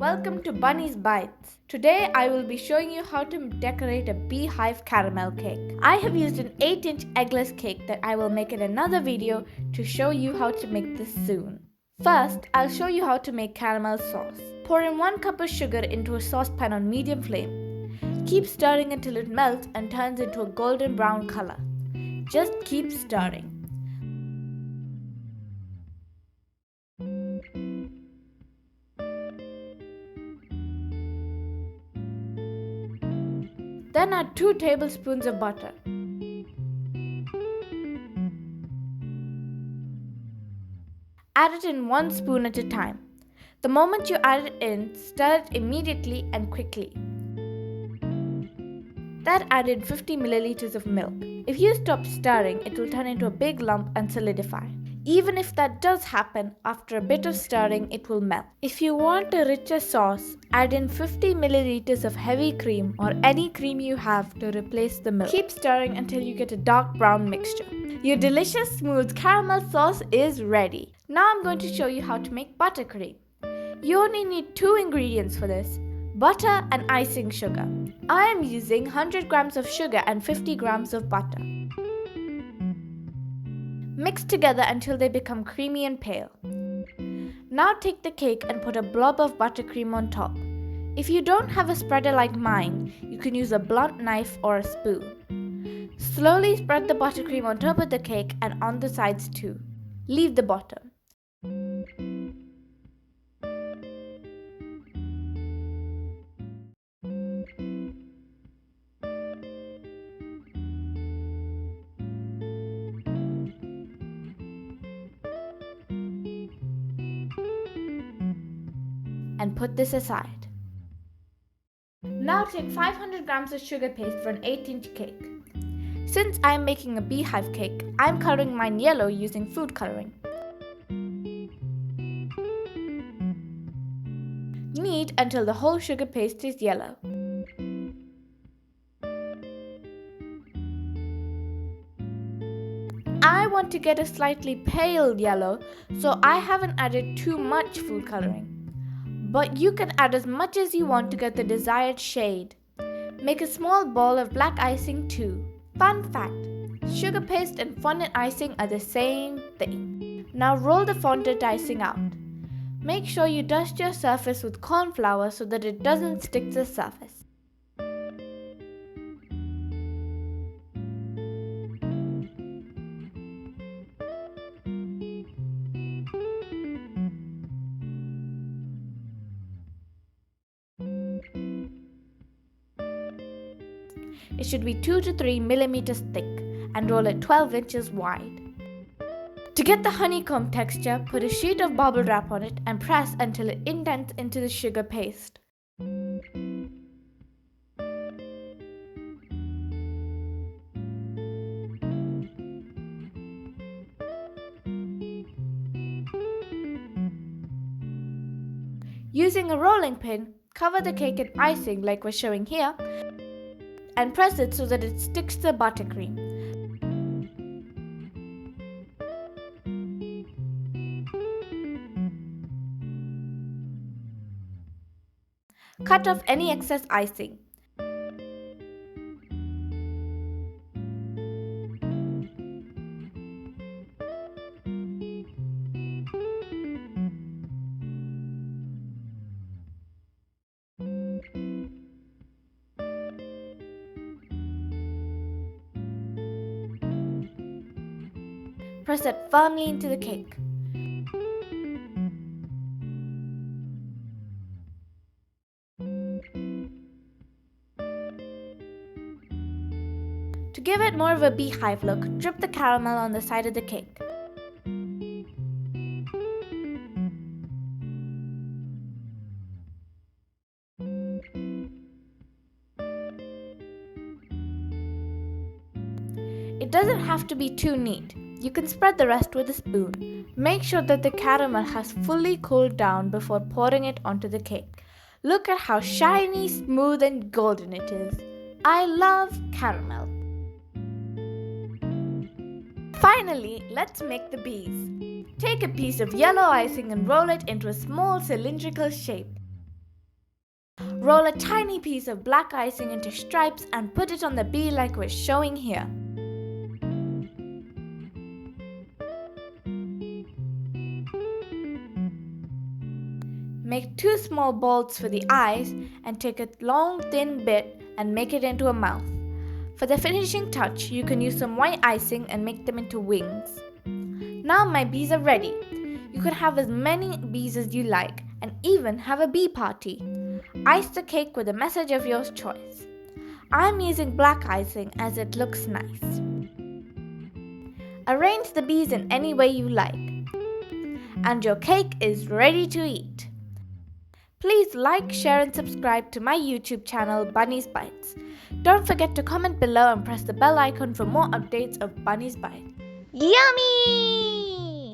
Welcome to Bunny's Bites. Today I will be showing you how to decorate a Beehive caramel cake. I have used an 8-inch eggless cake that I will make in another video to show you how to make this soon. First, I'll show you how to make caramel sauce. Pour in 1 cup of sugar into a saucepan on medium flame. Keep stirring until it melts and turns into a golden brown color. Just keep stirring. Then add 2 tablespoons of butter. Add it in 1 spoon at a time. The moment you add it in, stir it immediately and quickly. Then add in 50 milliliters of milk. If you stop stirring, it will turn into a big lump and solidify. Even if that does happen, after a bit of stirring, it will melt. If you want a richer sauce, add in 50 milliliters of heavy cream or any cream you have to replace the milk. Keep stirring until you get a dark brown mixture. Your delicious smooth caramel sauce is ready. Now I'm going to show you how to make buttercream. You only need 2 ingredients for this: butter and icing sugar. I am using 100 grams of sugar and 50 grams of butter. Mix together until they become creamy and pale. Now take the cake and put a blob of buttercream on top. If you don't have a spreader like mine, you can use a blunt knife or a spoon. Slowly spread the buttercream on top of the cake and on the sides too. Leave the bottom. And put this aside. Now take 500 grams of sugar paste for an 8-inch cake. Since I am making a beehive cake, I am coloring mine yellow using food coloring. Knead until the whole sugar paste is yellow. I want to get a slightly pale yellow, so I haven't added too much food coloring. But you can add as much as you want to get the desired shade. Make a small ball of black icing too. Fun fact: sugar paste and fondant icing are the same thing. Now roll the fondant icing out. Make sure you dust your surface with corn flour so that it doesn't stick to the surface. It should be 2 to 3 millimeters thick and roll it 12 inches wide. To get the honeycomb texture, put a sheet of bubble wrap on it and press until it indents into the sugar paste. Using a rolling pin, cover the cake in icing like we're showing here, and press it so that it sticks to the buttercream. Cut off any excess icing. Press it firmly into the cake. To give it more of a beehive look, drip the caramel on the side of the cake. It doesn't have to be too neat. You can spread the rest with a spoon. Make sure that the caramel has fully cooled down before pouring it onto the cake. Look at how shiny, smooth and golden it is. I love caramel. Finally, let's make the bees. Take a piece of yellow icing and roll it into a small cylindrical shape. Roll a tiny piece of black icing into stripes and put it on the bee like we're showing here. Make 2 small balls for the eyes and take a long thin bit and make it into a mouth. For the finishing touch, you can use some white icing and make them into wings. Now my bees are ready. You can have as many bees as you like and even have a bee party. Ice the cake with a message of your choice. I'm using black icing as it looks nice. Arrange the bees in any way you like. And your cake is ready to eat. Please like, share and subscribe to my YouTube channel Bunny's Bites. Don't forget to comment below and press the bell icon for more updates of Bunny's Bites. Yummy!